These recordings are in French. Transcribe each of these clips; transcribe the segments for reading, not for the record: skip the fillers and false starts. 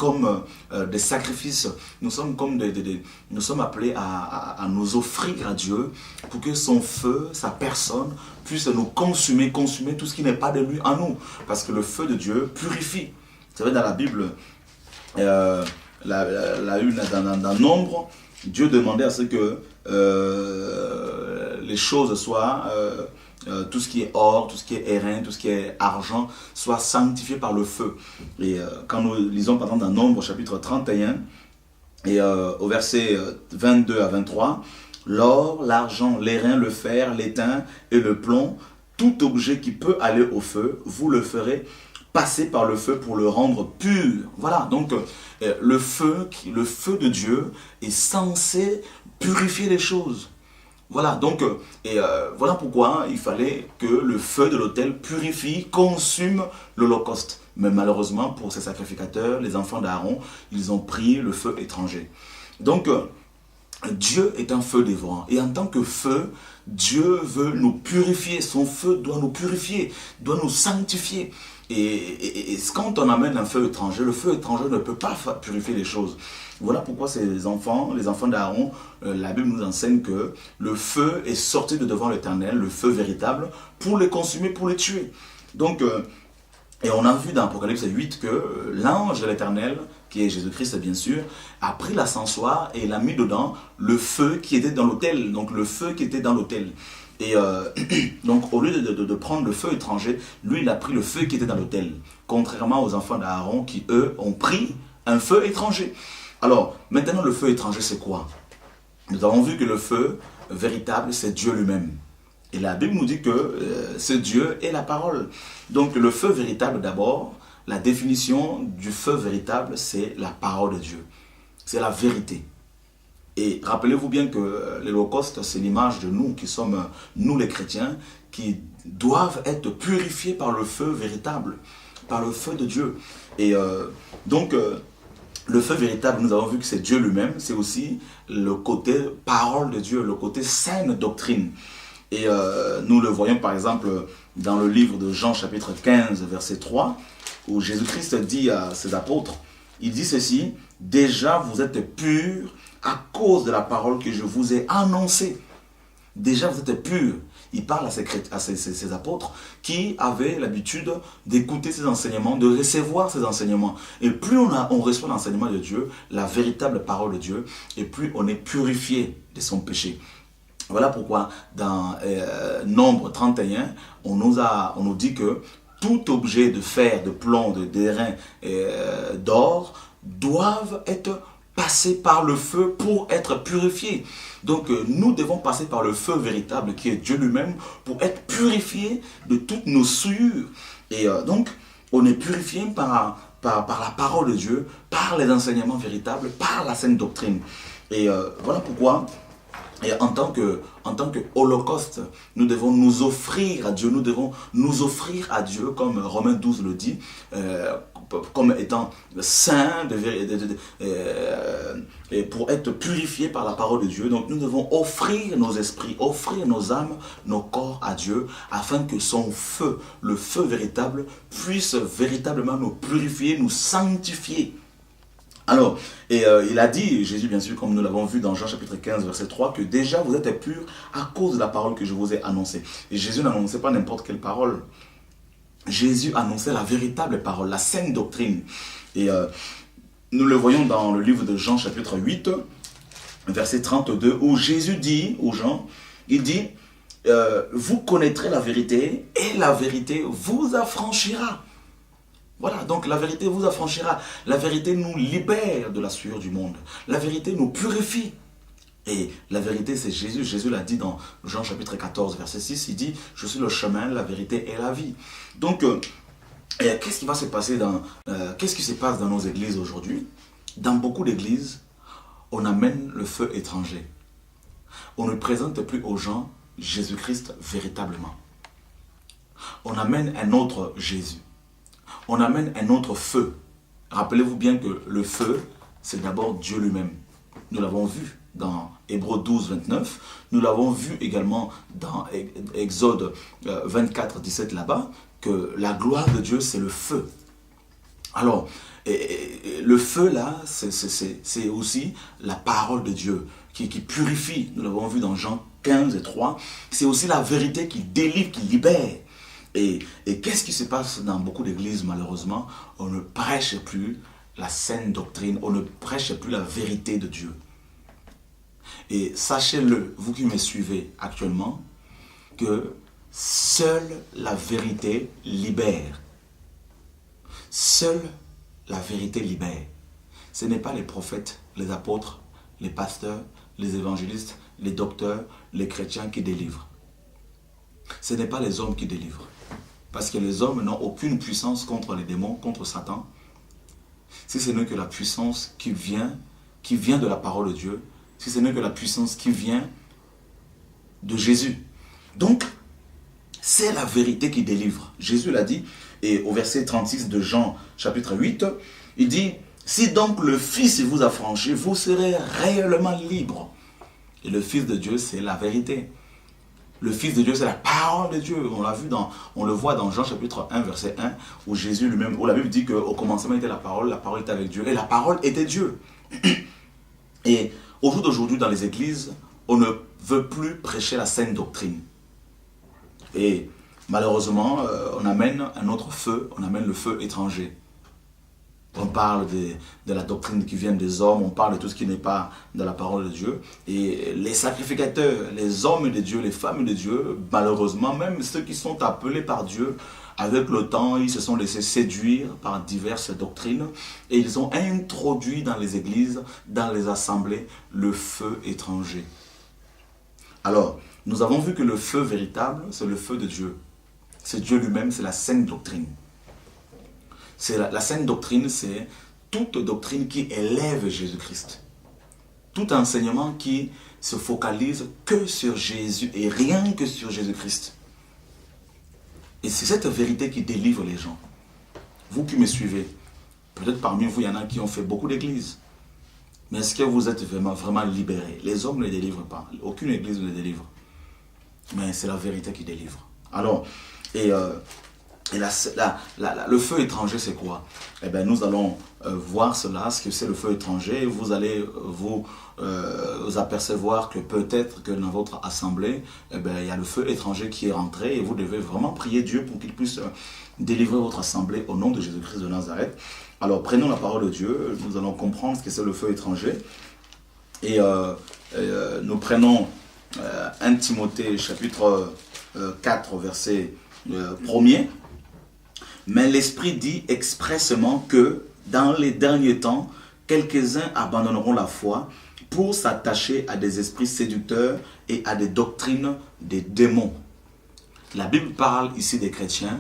comme des sacrifices, nous sommes comme nous sommes appelés à nous offrir à Dieu pour que son feu, sa personne, puisse nous consumer tout ce qui n'est pas de lui en nous. Parce que le feu de Dieu purifie. Vous savez, dans la Bible, dans Nombre, Dieu demandait à ce que les choses soient, tout ce qui est or, tout ce qui est airain, tout ce qui est argent, soit sanctifié par le feu. Et quand nous lisons par exemple dans Nombre chapitre 31, et au verset 22 à 23, l'or, l'argent, l'airain, le fer, l'étain et le plomb, tout objet qui peut aller au feu, vous le ferez passer par le feu pour le rendre pur. Voilà, donc le feu de Dieu est censé purifier les choses. Voilà, donc, voilà pourquoi il fallait que le feu de l'autel purifie, consume l'holocauste. Mais malheureusement, pour ces sacrificateurs, les enfants d'Aaron, ils ont pris le feu étranger. Donc, Dieu est un feu dévorant. Et en tant que feu, Dieu veut nous purifier. Son feu doit nous purifier, doit nous sanctifier. Et quand on amène un feu étranger, le feu étranger ne peut pas purifier les choses. Voilà pourquoi les enfants d'Aaron, la Bible nous enseigne que le feu est sorti de devant l'Éternel, le feu véritable, pour les consumer, pour les tuer. Donc, et on a vu dans Apocalypse 8 que l'ange de l'Éternel, qui est Jésus-Christ bien sûr, a pris l'ascensoir et il a mis dedans le feu qui était dans l'autel. Donc le feu qui était dans l'autel. Et donc au lieu de prendre le feu étranger, lui il a pris le feu qui était dans l'autel. Contrairement aux enfants d'Aaron qui eux ont pris un feu étranger. Alors maintenant le feu étranger c'est quoi? Nous avons vu que le feu véritable c'est Dieu lui-même. Et la Bible nous dit que ce Dieu est la parole. Donc le feu véritable d'abord, la définition du feu véritable c'est la parole de Dieu. C'est la vérité. Et rappelez-vous bien que l'Holocauste, c'est l'image de nous qui sommes, nous les chrétiens, qui doivent être purifiés par le feu véritable, par le feu de Dieu. Et donc, le feu véritable, nous avons vu que c'est Dieu lui-même, c'est aussi le côté parole de Dieu, le côté saine doctrine. Et nous le voyons par exemple dans le livre de Jean chapitre 15, verset 3, où Jésus-Christ dit à ses apôtres, il dit ceci, « Déjà vous êtes purs à cause de la parole que je vous ai annoncée. » Déjà vous êtes purs. Il parle à ses apôtres qui avaient l'habitude d'écouter ses enseignements, de recevoir ses enseignements. Et plus on reçoit l'enseignement de Dieu, la véritable parole de Dieu, et plus on est purifié de son péché. Voilà pourquoi dans Nombre 31, on nous dit que tout objet de fer, de plomb, d'airain, d'or doivent être passés par le feu pour être purifiés. Donc nous devons passer par le feu véritable qui est Dieu lui-même pour être purifiés de toutes nos souillures. Et donc on est purifié par la parole de Dieu, par les enseignements véritables, par la saine doctrine. Et voilà pourquoi, et en tant que holocauste, nous devons nous offrir à Dieu, comme Romains 12 le dit, comme étant saints et pour être purifiés par la parole de Dieu. Donc nous devons offrir nos esprits, offrir nos âmes, nos corps à Dieu, afin que son feu, le feu véritable, puisse véritablement nous purifier, nous sanctifier. Alors, il a dit, Jésus bien sûr, comme nous l'avons vu dans Jean chapitre 15, verset 3, que déjà vous êtes purs à cause de la parole que je vous ai annoncée. Et Jésus n'annonçait pas n'importe quelle parole. Jésus annonçait la véritable parole, la saine doctrine. Et nous le voyons dans le livre de Jean chapitre 8, verset 32, où Jésus dit aux gens, il dit, vous connaîtrez la vérité et la vérité vous affranchira. Voilà, donc la vérité vous affranchira. La vérité nous libère de la souillure du monde. La vérité nous purifie. Et la vérité, c'est Jésus. Jésus l'a dit dans Jean chapitre 14, verset 6. Il dit, je suis le chemin, la vérité et la vie. Donc, qu'est-ce qui va se passer qu'est-ce qui se passe dans nos églises aujourd'hui? Dans beaucoup d'églises, on amène le feu étranger. On ne présente plus aux gens Jésus-Christ véritablement. On amène un autre Jésus. On amène un autre feu. Rappelez-vous bien que le feu, c'est d'abord Dieu lui-même. Nous l'avons vu dans Hébreux 12, 29. Nous l'avons vu également dans Exode 24, 17 là-bas, que la gloire de Dieu, c'est le feu. Alors, le feu là, c'est aussi la parole de Dieu qui purifie. Nous l'avons vu dans Jean 15 et 3. C'est aussi la vérité qui délivre, qui libère. Et qu'est-ce qui se passe dans beaucoup d'églises malheureusement? On ne prêche plus la saine doctrine, on ne prêche plus la vérité de Dieu. Et sachez-le, vous qui me suivez actuellement, que seule la vérité libère. Seule la vérité libère. Ce n'est pas les prophètes, les apôtres, les pasteurs, les évangélistes, les docteurs, les chrétiens qui délivrent. Ce n'est pas les hommes qui délivrent. Parce que les hommes n'ont aucune puissance contre les démons, contre Satan. Si ce n'est que la puissance qui vient de la parole de Dieu, si ce n'est que la puissance qui vient de Jésus. Donc, c'est la vérité qui délivre. Jésus l'a dit, et au verset 36 de Jean chapitre 8, il dit, « Si donc le Fils vous a franchi, vous serez réellement libre. » Et le Fils de Dieu, c'est la vérité. Le Fils de Dieu, c'est la parole de Dieu. On le voit dans Jean chapitre 1, verset 1, où Jésus lui-même, où la Bible dit qu'au commencement était la parole était avec Dieu, et la parole était Dieu. Et au jour d'aujourd'hui, dans les églises, on ne veut plus prêcher la saine doctrine. Et malheureusement, on amène un autre feu, on amène le feu étranger. On parle de la doctrine qui vient des hommes, on parle de tout ce qui n'est pas de la parole de Dieu. Et les sacrificateurs, les hommes de Dieu, les femmes de Dieu, malheureusement, même ceux qui sont appelés par Dieu, avec le temps, ils se sont laissés séduire par diverses doctrines et ils ont introduit dans les églises, dans les assemblées, le feu étranger. Alors, nous avons vu que le feu véritable, c'est le feu de Dieu. C'est Dieu lui-même, c'est la saine doctrine. La saine doctrine, c'est toute doctrine qui élève Jésus-Christ. Tout enseignement qui se focalise que sur Jésus et rien que sur Jésus-Christ. Et c'est cette vérité qui délivre les gens. Vous qui me suivez, peut-être parmi vous, il y en a qui ont fait beaucoup d'églises. Mais est-ce que vous êtes vraiment libérés? Les hommes ne les délivrent pas. Aucune église ne les délivre. Mais c'est la vérité qui délivre. Alors, le feu étranger, c'est quoi? Eh bien, nous allons voir cela, ce que c'est le feu étranger. Vous allez vous apercevoir que peut-être que dans votre assemblée, eh bien, il y a le feu étranger qui est rentré et vous devez vraiment prier Dieu pour qu'il puisse délivrer votre assemblée au nom de Jésus-Christ de Nazareth. Alors, prenons la parole de Dieu. Nous allons comprendre ce que c'est le feu étranger. Et nous prenons 1 Timothée chapitre 4, verset 1er. Mais l'Esprit dit expressément que dans les derniers temps, quelques-uns abandonneront la foi pour s'attacher à des esprits séducteurs et à des doctrines des démons. La Bible parle ici des chrétiens.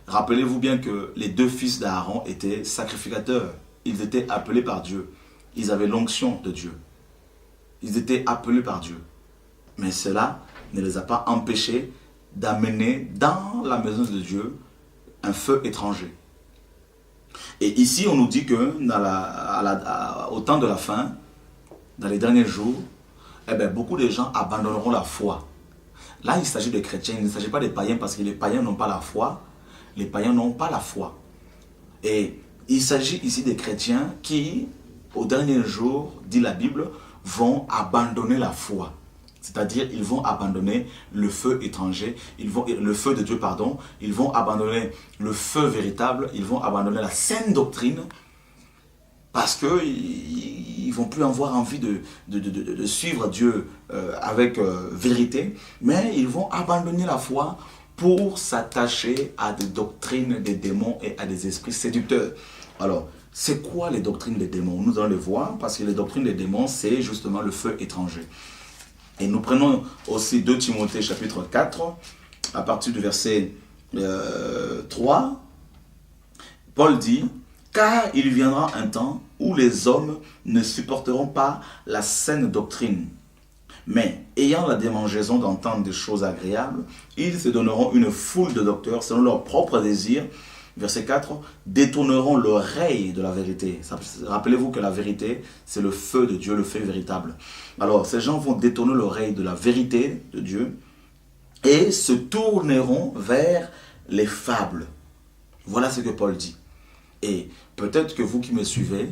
Rappelez-vous bien que les deux fils d'Aaron étaient sacrificateurs. Ils étaient appelés par Dieu. Ils avaient l'onction de Dieu. Ils étaient appelés par Dieu. Mais cela ne les a pas empêchés d'amener dans la maison de Dieu un feu étranger. Et ici, on nous dit que au temps de la fin, dans les derniers jours, eh bien, beaucoup de gens abandonneront la foi. Là, il s'agit de chrétiens, il ne s'agit pas des païens parce que les païens n'ont pas la foi. Les païens n'ont pas la foi. Et il s'agit ici des chrétiens qui, au dernier jour, dit la Bible, vont abandonner la foi. C'est-à-dire, ils vont abandonner le feu étranger, le feu de Dieu, pardon. Ils vont abandonner le feu véritable, ils vont abandonner la saine doctrine parce qu'ils ne vont plus avoir envie de suivre Dieu avec vérité, mais ils vont abandonner la foi pour s'attacher à des doctrines des démons et à des esprits séducteurs. Alors, c'est quoi les doctrines des démons? Nous allons les voir parce que les doctrines des démons, c'est justement le feu étranger. Et nous prenons aussi 2 Timothée chapitre 4, à partir du verset 3. Paul dit, « Car il viendra un temps où les hommes ne supporteront pas la saine doctrine, mais ayant la démangeaison d'entendre des choses agréables, ils se donneront une foule de docteurs selon leurs propres désirs. » Verset 4, « Détourneront l'oreille de la vérité. » Rappelez-vous que la vérité, c'est le feu de Dieu, le feu véritable. Alors, ces gens vont détourner l'oreille de la vérité de Dieu et se tourneront vers les fables. Voilà ce que Paul dit. Et peut-être que vous qui me suivez,